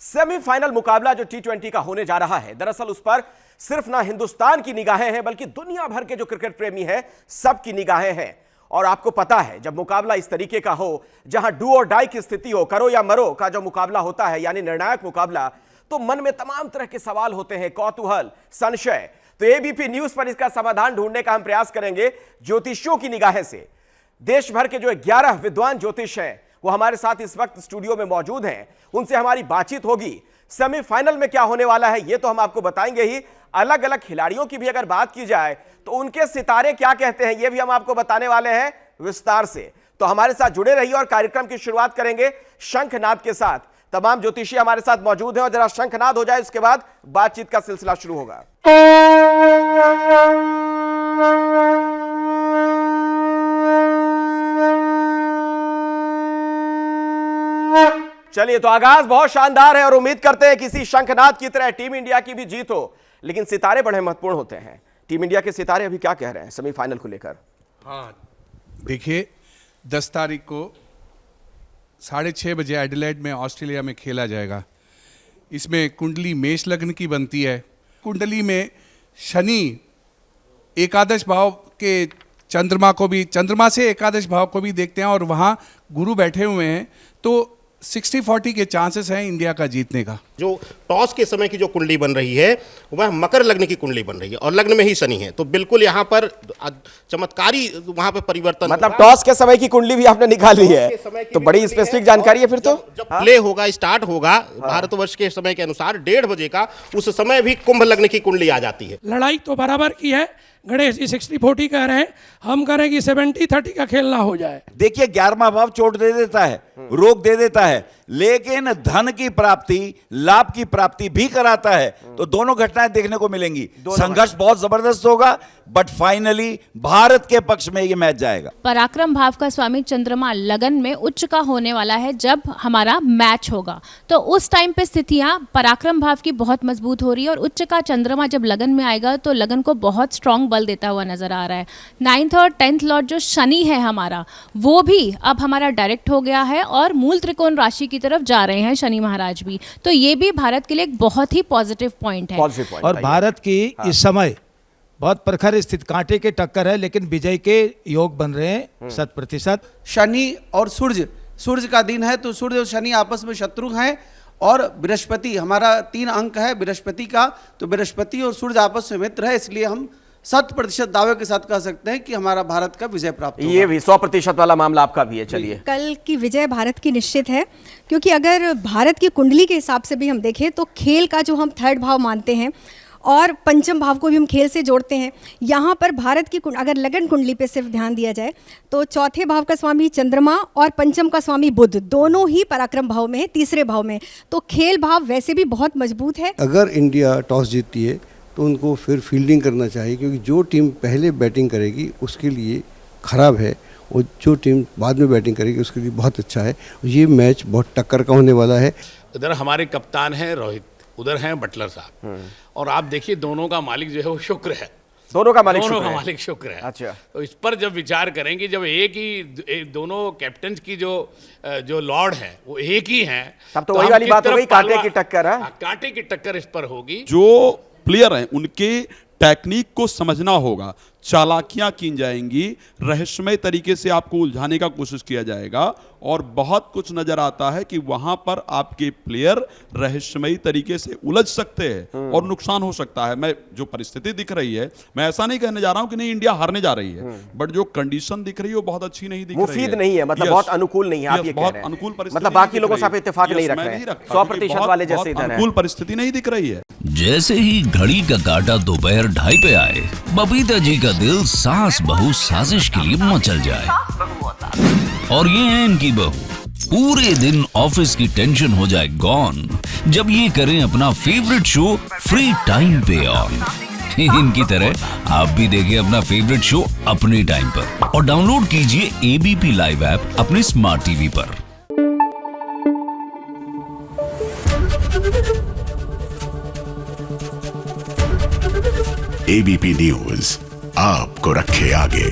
Semifinal मुकाबला जो T20 का होने जा रहा है, दरअसल उस पर सिर्फ ना हिंदुस्तान की निगाहें हैं बल्कि दुनिया भर के जो क्रिकेट प्रेमी हैं सबकी निगाहें हैं। और आपको पता है, जब मुकाबला इस तरीके का हो, जहां डू और डाई की स्थिति हो, करो या मरो का जो मुकाबला होता है, यानी निर्णायक मुकाबला, तो मन में तमाम तरह के सवाल होते हैं, कौतूहल, संशय। तो एबीपी न्यूज पर इसका समाधान ढूंढने का हम प्रयास करेंगे ज्योतिषियों की निगाहें से। देश भर के जो 11 विद्वान ज्योतिष हैं वो हमारे साथ इस वक्त स्टूडियो में मौजूद हैं, उनसे हमारी बातचीत होगी। सेमीफाइनल में क्या होने वाला है ये तो हम आपको बताएंगे ही, अलग अलग खिलाड़ियों की भी अगर बात की जाए तो उनके सितारे क्या कहते हैं ये भी हम आपको बताने वाले हैं विस्तार से। तो हमारे साथ जुड़े रहिए और कार्यक्रम की शुरुआत करेंगे शंखनाद के साथ। तमाम ज्योतिषी हमारे साथ मौजूद हैं और जरा शंखनाद हो जाए, उसके बाद बातचीत का सिलसिला शुरू होगा। चलिए, तो आगाज बहुत शानदार है और उम्मीद करते हैं किसी शंखनाद की तरह टीम इंडिया की भी जीत हो। लेकिन सितारे बड़े महत्वपूर्ण होते हैं। टीम इंडिया के सितारे अभी क्या कह रहे हैं सेमीफाइनल को लेकर? हाँ, देखिए 10 तारीख को 6:30 बजे एडिलेड में ऑस्ट्रेलिया में खेला जाएगा। इसमें कुंडली मेष लग्न की बनती है। कुंडली में शनि एकादश भाव के चंद्रमा से एकादश भाव को भी देखते हैं और वहाँ गुरु बैठे हुए हैं, तो 60-40 के चांसेस हैं इंडिया का जीतने का। जो टॉस के समय की जो कुंडली बन रही है वह मकर लग्न की कुंडली बन रही है और लग्न में ही शनि है, तो बिल्कुल यहाँ पर चमत्कारी वहाँ पे परिवर्तन। मतलब टॉस के समय की कुंडली भी आपने निकाली है, तो बड़ी स्पेसिफिक जानकारी है। फिर तो जब प्ले होगा, स्टार्ट होगा भारतवर्ष के समय के अनुसार 1:30 बजे का, उस समय भी कुंभ लग्न की कुंडली आ जाती है। लड़ाई तो बराबर की है। गणेश जी 60-40 कह रहे हैं, हम कह रहे हैं कि 70-30 का खेल ना हो जाए। देखिए 11वां भाव चोट दे देता है, रोक दे देता है, लेकिन धन की प्राप्ति, लाभ की प्राप्ति भी कराता है। तो दोनों घटनाएं देखने को मिलेंगी। संघर्ष बहुत जबरदस्त होगा, बट फाइनली भारत के पक्ष में ये मैच जाएगा। पराक्रम भाव का स्वामी चंद्रमा लगन में उच्च का होने वाला है जब हमारा मैच होगा, तो उस टाइम पे स्थितियां पराक्रम भाव की बहुत मजबूत हो रही है और उच्च का चंद्रमा जब लगन में आएगा तो लगन को बहुत स्ट्रांग बल देता हुआ नजर आ रहा है। 9th और 10th लॉर्ड जो शनि है हमारा, वो भी अब हमारा डायरेक्ट हो गया है और मूल त्रिकोण राशि की तरफ जा रहे हैं शनि महाराज भी। तो ये भी भारत के लिए एक बहुत ही पॉजिटिव पॉइंट है। और भारत की इस समय बहुत प्रखर स्थिति, कांटे के टक्कर है, लेकिन विजय के योग बन रहे हैं 100%। शनि और सूर्य का दिन है, तो सूर्य और शनि आपस में शत्रु हैं और बृहस्पति, हमारा 3 अंक है बृहस्पति का, तो बृहस्पति और सूर्य आपस में मित्र है, इसलिए हम 100% दावे के साथ कह सकते हैं कि हमारा भारत का विजय प्राप्त होगा। ये भी 100% वाला मामला आपका भी है। चलिए, कल की विजय भारत की निश्चित है, क्योंकि अगर भारत की कुंडली के हिसाब से भी हम देखें तो खेल का जो हम 3rd भाव मानते हैं और पंचम भाव को भी हम खेल से जोड़ते हैं। यहाँ पर भारत की अगर लगन कुंडली पे सिर्फ ध्यान दिया जाए तो 4थे भाव का स्वामी चंद्रमा और पंचम का स्वामी बुध दोनों ही पराक्रम भाव में है, 3रे भाव में। तो खेल भाव वैसे भी बहुत मजबूत है। अगर इंडिया टॉस जीतती है तो उनको फिर फील्डिंग करना चाहिए, क्योंकि जो टीम पहले बैटिंग करेगी उसके लिए खराब है और जो टीम बाद में बैटिंग करेगी उसके लिए बहुत अच्छा है। ये मैच बहुत टक्कर का होने वाला है। इधर हमारे कप्तान हैं रोहित, उधर हैं बटलर साहब, और आप देखिए दोनों का मालिक जो है वो शुक्र है। दोनों का मालिक शुक्र है। अच्छा, तो इस पर जब विचार करेंगे, जब दोनों कैप्टन की जो लॉर्ड है वो एक ही हैं, तब तो वही वाली बात हो गई, कांटे की टक्कर है। कांटे की टक्कर इस पर होगी। जो प्लेयर हैं उनके टेक्निक को समझना होगा, चालाकियां की जाएंगी, रहस्यमय तरीके से आपको उलझाने का कोशिश किया जाएगा और बहुत कुछ नजर आता है कि वहां पर आपके प्लेयर रहस्यमय तरीके से उलझ सकते हैं और नुकसान हो सकता है। मैं जो परिस्थिति दिख रही है, मैं ऐसा नहीं कहने जा रहा हूं कि नहीं इंडिया हारने जा रही है, बट जो कंडीशन दिख रही है वो बहुत अच्छी नहीं दिख रही है, मुफीद नहीं है, मतलब बहुत अनुकूल नहीं है। आप ये कह रहे हैं अनुकूल परिस्थिति, मतलब बाकी लोगों से आप इत्तेफाक नहीं रख रहे हैं, 100% वाले जैसे इधर है, अनुकूल परिस्थिति नहीं दिख रही है। जैसे ही घड़ी का काटा दोपहर 2:30 पे आए, बबीता जी का दिल सास बहू साजिश के लिए मचल जाए। और ये है इनकी बहू, पूरे दिन ऑफिस की टेंशन हो जाए गॉन जब ये करें अपना फेवरेट शो फ्री टाइम पे ऑन। इनकी तरह आप भी देखें अपना फेवरेट शो अपने टाइम पर और डाउनलोड कीजिए एबीपी लाइव ऐप अपने स्मार्ट टीवी पर। एबीपी न्यूज आपको रखे आगे।